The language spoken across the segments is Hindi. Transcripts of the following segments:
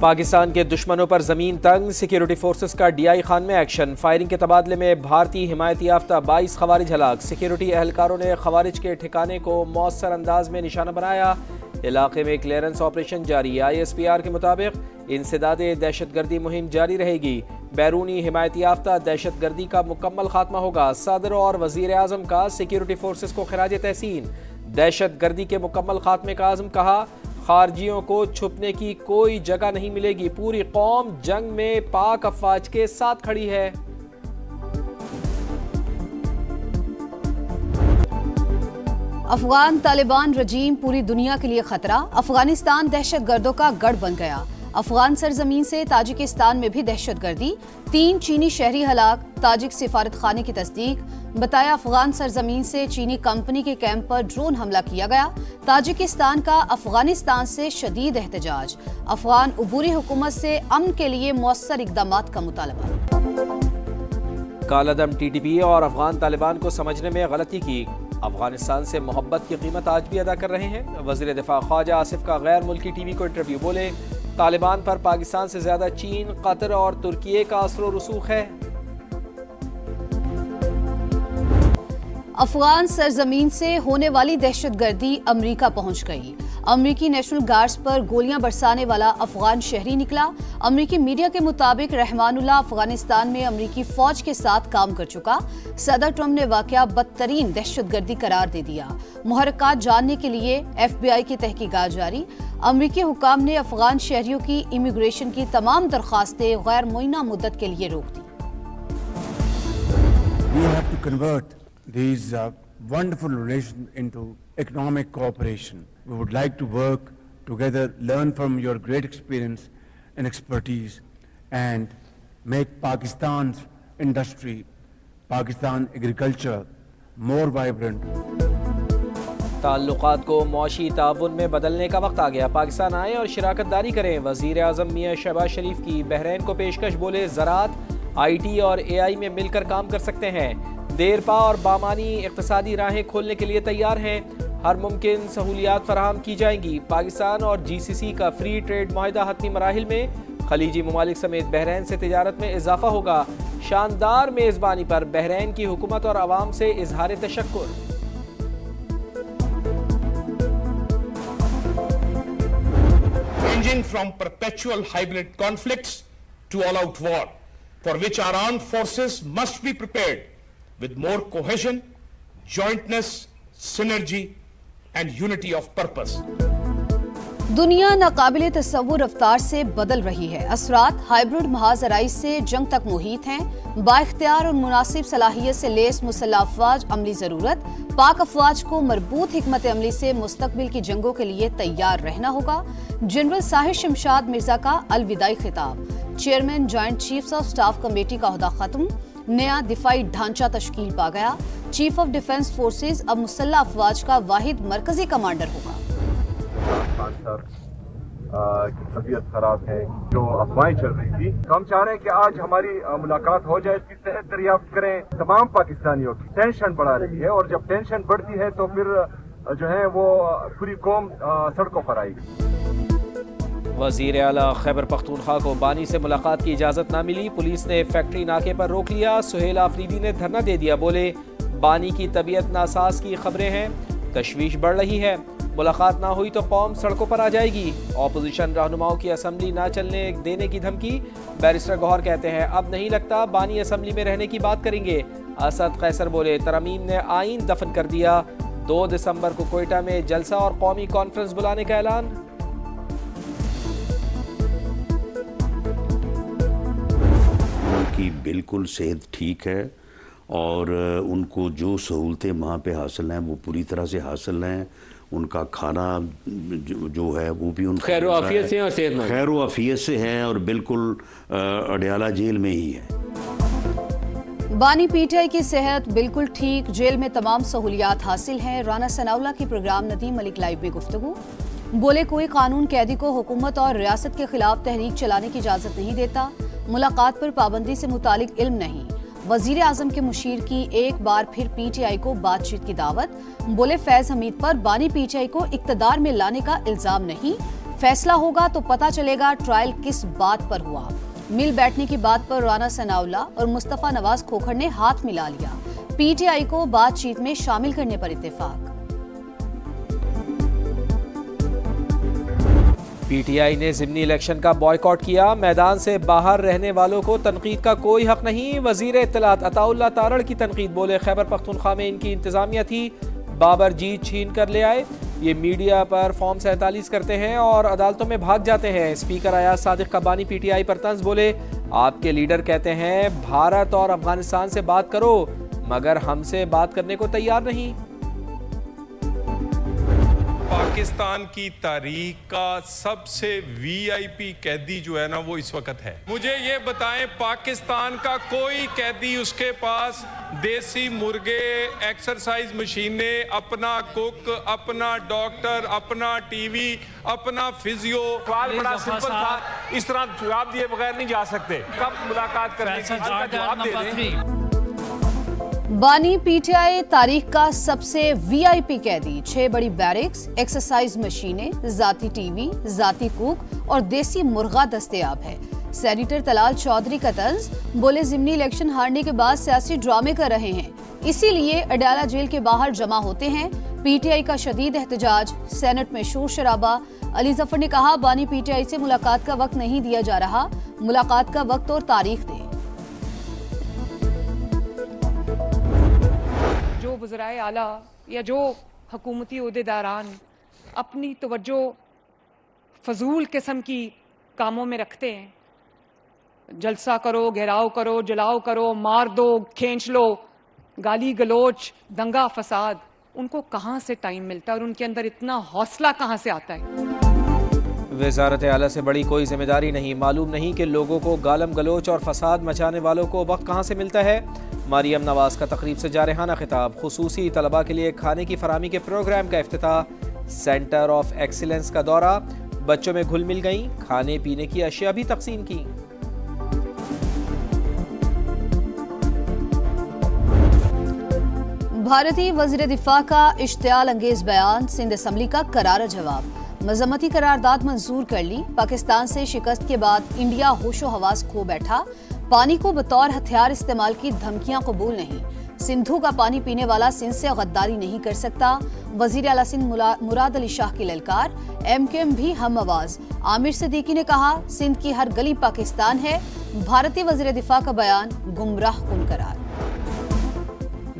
पाकिस्तान के दुश्मनों पर जमीन तंग, सिक्योरिटी फोर्सेस का DI खान में एक्शन। फायरिंग के तबादले में भारतीय हिमायती याफ्ता 22 खवारिज हलाक। सिक्योरिटी एहलकारों ने खवारिज के ठिकाने को मौसर अंदाज में निशाना बनाया। इलाके में क्लियरेंस ऑपरेशन जारी। ISPR के मुताबिक इंसदादे दहशतगर्दी मुहिम जारी रहेगी। बैरूनी हिमायती याफ्ता दहशतगर्दी का मुकम्मल खात्मा होगा। सदर और वजीर आजम का सिक्योरिटी फोर्सेस को खिराज तहसीन। दहशतगर्दी के मुकम्मल खात्मे का आज़म कहा, खारजियों को छुपने की कोई जगह नहीं मिलेगी। पूरी कौम जंग में पाक अफवाज के साथ खड़ी है। अफगान तालिबान रजीम पूरी दुनिया के लिए खतरा। अफगानिस्तान दहशतगर्दों का गढ़ बन गया। अफगान सरजमीन से ताजिकिस्तान में भी दहशतगर्दी। 3 चीनी शहरी हलाक। ताजिक सिफारत खाने की तस्दीक। बताया अफगान सरजमीन से चीनी कंपनी के कैंप पर ड्रोन हमला किया गया। ताजिकिस्तान का अफगानिस्तान से शदीद एहतजाज। अफगान उबूरी हुकूमत से अमन के लिए मौसर इकदामात का मुतालबा। कालादम TTP और अफगान तालिबान को समझने में गलती की। अफगानिस्तान से मोहब्बत की कीमत आज भी अदा कर रहे हैं। वज़ीर दिफा ख्वाजा आसिफ का गैर मुल्की TV को इंटरव्यू। बोले, तालिबान पर पाकिस्तान से ज्यादा चीन, कतर और तुर्की का असर रसूख है। अफगान सरजमीन से होने वाली दहशतगर्दी अमरीका पहुंच गई। अमरीकी नेशनल गार्ड्स पर गोलियां बरसाने वाला अफगान शहरी निकला। अमरीकी मीडिया के मुताबिक रहमानुल्लाह अफगानिस्तान में अमरीकी फौज के साथ काम कर चुका। सदर ट्रंप ने वाकया बदतरीन दहशतगर्दी करार दे दिया। मुहर्रकात जानने के लिए FBI की तहकीकात जारी। अमरीकी हुकाम ने अफगान शहरियों की इमिग्रेशन की तमाम दरखास्तें गैर मुइना मुद्दत के लिए रोक दी। These wonderful relations into economic cooperation. We would like to work together, learn from your great experience and expertise, and make Pakistan's industry, Pakistan agriculture more vibrant. ताल्लुकात को मौशी ताउन में बदलने का वक्त आ गया। पाकिस्तान आए और शिराकत दारी करें। वज़ीर आज़म मियां शहबाज शरीफ की बहरैन को पेशकश। बोले, ज़राअत, IT और AI में मिलकर काम कर सकते हैं। देरपा और बामानी इक़्तिसादी राहें खोलने के लिए तैयार हैं। हर मुमकिन सहूलियात फराहम की जाएंगी। पाकिस्तान और GCC का फ्री ट्रेड मुआहिदा हतमी मराहिल में। खलीजी ममालिक समेत बहरैन से तिजारत में इजाफा होगा। शानदार मेज़बानी पर बहरैन की हुकूमत और अवाम से इजहार तशक्कुर। Ranging from perpetual hybrid conflicts to all-out war, for which our armed forces must be prepared with more cohesion, jointness, synergy and unity of purpose. दुनिया नाकाबिले तस्वुर रफ्तार से बदल रही है। असरात हाइब्रिड महाज अराइज से जंग तक मुहित हैं। बाइख्तियार और मुनासिब सलाहियत से लेस मुसल्लह अफवाज अमली जरूरत। पाक अफवाज को मरबूत हिकमत अमली से मुस्तकबिल की जंगों के लिए तैयार रहना होगा। जनरल साहिर शमशाद मिर्जा का अलविदाई खिताब। Chairman joint chiefs of staff committee का ओहदा खत्म। नया दिफाई ढांचा तश्कील पा गया। चीफ ऑफ डिफेंस फोर्सेज अब मुसल्लह अफवाज का वाहिद मरकजी कमांडर होगा। की तबीयत खराब है, जो अफवाहें चल रही थी, तो हम चाह रहे हैं कि आज हमारी मुलाकात हो जाए, इसकी सेहत दरियाफ्त करें। तमाम पाकिस्तानियों की टेंशन बढ़ा रही है और जब टेंशन बढ़ती है तो फिर जो है वो पूरी कौम सड़कों पर आएगी। वज़ीर आला खैबर पख्तूनख्वा को बानी से मुलाकात की इजाज़त ना मिली। पुलिस ने फैक्ट्री नाके पर रोक लिया। सुहेल आफरीदी ने धरना दे दिया। बोले, बानी की तबीयत नासाज की खबरें हैं, तशवीश बढ़ रही है। मुलाकात ना हुई तो कौम सड़कों पर आ जाएगी। ऑपोजिशन रहनुमाओं की असम्बली ना चलने देने की धमकी। बैरिस्टर गौहर कहते हैं, अब नहीं लगता बानी असम्बली में रहने की बात करेंगे। असद कैसर बोले, तरमीम ने आईन दफन कर दिया। 2 दिसंबर को कोयटा में जलसा और कौमी कॉन्फ्रेंस बुलाने का ऐलान। उनकी बिल्कुल सेहत ठीक है और उनको जो सहूलतें वहाँ पे हासिल हैं वो पूरी तरह से हासिल हैं। उनका खाना जो है वो भी उनका खैर आफियत से और सेहतमंद खैर आफियत से हैं और बिल्कुल अडयाला जेल में ही है। बानी PTI की सेहत बिल्कुल ठीक, जेल में तमाम सहूलियात हासिल हैं। राना सनाउल्लाह की प्रोग्राम नदीम मलिक लाइव में गुफ्तगू। बोले, कोई कानून कैदी को हुकूमत और रियासत के खिलाफ तहरीक चलाने की इजाजत नहीं देता। मुलाकात पर पाबंदी से मुतालिक इल्म नहीं। वजीर आजम के मुशीर की एक बार फिर PTI को बातचीत की दावत। बोले, फैज हमीद पर बानी PTI को इक्तदार में लाने का इल्जाम नहीं। फैसला होगा तो पता चलेगा ट्रायल किस बात पर हुआ। मिल बैठने की बात पर राना सनाउल्लाह और मुस्तफा नवाज खोखर ने हाथ मिला लिया। पीटीआई को बातचीत में शामिल करने पर इत्तेफाक। पीटीआई ने ज़िमनी इलेक्शन का बॉयकॉट किया। मैदान से बाहर रहने वालों को तनकीद का कोई हक नहीं। वजीर इत्तलात अताउल्लाह तारड़ की तनकीद, बोले खैबर पख्तूनख्वा में इनकी इंतजामिया थी, बाबर जीत छीन कर ले आए। ये मीडिया पर फॉर्म 47 करते हैं और अदालतों में भाग जाते हैं। स्पीकर अयाज सादिक का बानी पीटीआई पर तंज, बोले आपके लीडर कहते हैं भारत और अफगानिस्तान से बात करो, मगर हमसे बात करने को तैयार नहीं। पाकिस्तान की तारीख का सबसे वीआईपी कैदी जो है ना वो इस वक्त है। मुझे ये बताएं, पाकिस्तान का कोई कैदी उसके पास देसी मुर्गे, एक्सरसाइज मशीनें, अपना कुक, अपना डॉक्टर, अपना टीवी, अपना फिजियो। सवाल बड़ा सिंपल था, इस तरह जवाब दिए बगैर नहीं जा सकते। कब मुलाकात करने का जवाब दे दें। बानी पीटीआई तारीख का सबसे वीआईपी कैदी, 6 बड़ी बैरिक्स, एक्सरसाइज मशीनें, जाती टीवी, जाती कुक और देसी मुर्गा दस्तयाब है। सेनेटर तलाल चौधरी का तंज, बोले ज़िमनी इलेक्शन हारने के बाद सियासी ड्रामे कर रहे हैं, इसीलिए अडाला जेल के बाहर जमा होते हैं। पीटीआई का शदीद एहतजाज, सेनेट में शोर शराबा। अली जफर ने कहा बानी पीटीआई से मुलाकात का वक्त नहीं दिया जा रहा, मुलाकात का वक्त और तारीख दें। जो वज़राए आला या जो हुकूमती ओहदेदारान अपनी तवज्जो फजूल किस्म की कामों में रखते हैं, जलसा करो, घेराव करो, जलाओ करो, मार दो, खींच लो, गाली गलोच, दंगा फसाद, उनको कहाँ से टाइम मिलता है और उनके अंदर इतना हौसला कहाँ से आता है? वज़ारत आला से बड़ी कोई जिम्मेदारी नहीं। मालूम नहीं कि लोगों को गालम गलोच और फसाद मचाने वालों को वक्त कहाँ से मिलता है। मरियम नवाज का तकरीब से जारहाना खिताब। खुसूसी तलबा के लिए खाने की फराहमी के प्रोग्राम का इफ्तिताह। सेंटर ऑफ एक्सीलेंस का दौरा। बच्चों में घुल मिल गई, खाने पीने की अशिया भी तकसीम की। भारतीय वज़ीर दिफा का इश्तियाल अंगेज बयान, सिंध असम्बली का करारा जवाब। मजम्मती करारदाद मंजूर कर ली। पाकिस्तान से शिकस्त के बाद इंडिया होशो हवास खो बैठा। पानी को बतौर हथियार इस्तेमाल की धमकियां कबूल नहीं। सिंधु का पानी पीने वाला सिंध से गद्दारी नहीं कर सकता। वजीर आला सिंध मुराद अली शाह की ललकार। MQM भी हम आवाज। आमिर सिद्दीकी ने कहा सिंध की हर गली पाकिस्तान है। भारतीय वज़ीर दिफा का बयान गुमराह कुन करार।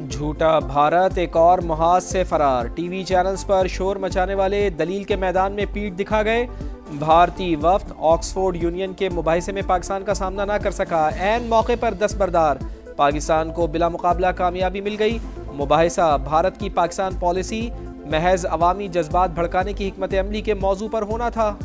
झूठा भारत एक और मुहाज से फरार। टीवी चैनल्स पर शोर मचाने वाले दलील के मैदान में पीठ दिखा गए। भारतीय वफ्द ऑक्सफोर्ड यूनियन के मुबाहिसे में पाकिस्तान का सामना न कर सका। ऐन मौके पर दस्तबरदार। पाकिस्तान को बिला मुकाबला कामयाबी मिल गई। मुबाहिसा भारत की पाकिस्तान पॉलिसी महज अवामी जज्बात भड़काने की हिकमत अमली के मौजू पर होना था।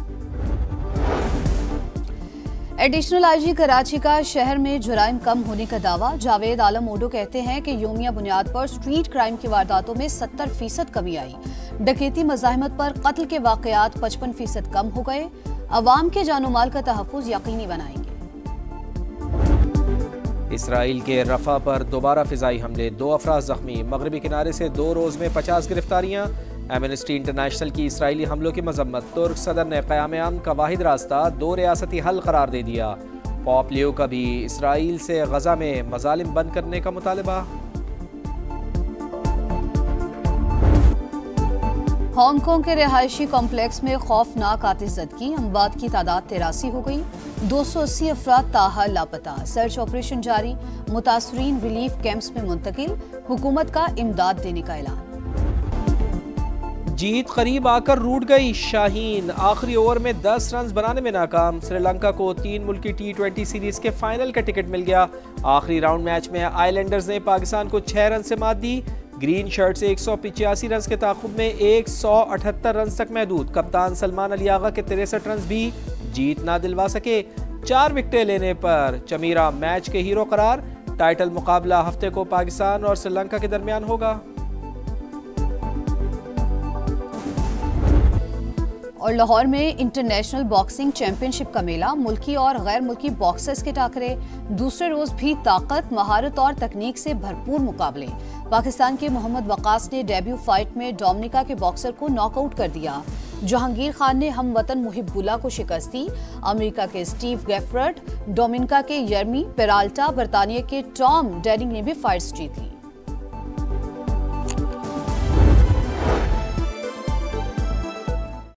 एडिशनल IG कराची का शहर में जुराइम कम होने का दावा। जावेद आलम ओडो कहते हैं कि योमिया बुनियाद पर स्ट्रीट क्राइम की वारदातों में 70% कमी आई। डकैती मज़ाहिमत पर कत्ल के वाक़यात 55% कम हो गए। अवाम के जानो माल का तहफ़्फ़ुज़ यकीनी बनाएंगे। इसराइल के रफा पर दोबारा फिजाई हमले, 2 अफराद जख्मी। मगरबी किनारे से 2 रोज़ में 50 गिरफ्तारियां। एमनेस्टी इंटरनेशनल की इसराइली हमलों की मजम्मत। तुर्क सदर ने क़याम अमन का वाहिद रास्ता 2 रियासती हल करार दे दिया। पॉप लियो का भी इसराइल से गजा में मजालिम बंद करने का मुतालबा। हांगकांग के रिहायशी कॉम्प्लेक्स में खौफनाक आतिशज़दगी। अमवात की तादाद 83 हो गई। 280 अफराद ताहाल लापता। सर्च ऑपरेशन जारी। मुतासरीन रिलीफ कैंप्स में मुंतकिल। हुकूमत का इमदाद देने का ऐलान। जीत करीब आकर रूठ गई। शाहीन आखिरी ओवर में 10 रन बनाने में नाकाम। श्रीलंका को 3 मुल्की T20 सीरीज के फाइनल का टिकट मिल गया। आखिरी राउंड मैच में आइलैंडर्स ने पाकिस्तान को 6 रन से मात दी। ग्रीन शर्ट से 185 रन के ताक़ुब में 178 रन तक महदूद। कप्तान सलमान अली आगा के 63 रन भी जीत ना दिलवा सके। 4 विकेटें लेने पर चमीरा मैच के हीरो करार। टाइटल मुकाबला हफ्ते को पाकिस्तान और श्रीलंका के दरमियान होगा। और लाहौर में इंटरनेशनल बॉक्सिंग चैंपियनशिप का मेला। मुल्की और गैर मुल्की बॉक्सर्स के टाकरे। दूसरे रोज भी ताकत, महारत और तकनीक से भरपूर मुकाबले। पाकिस्तान के मोहम्मद वकास ने डेब्यू फाइट में डोमिनिका के बॉक्सर को नॉकआउट कर दिया। जहांगीर खान ने हमवतन मुहिब्बुल्लाह को शिकस्त दी। अमेरिका के स्टीव गेफर्ट, डोमिनिका के यर्मी पेराल्टा, बरतानिया के टॉम डेनिंग ने भी फाइट्स जीती।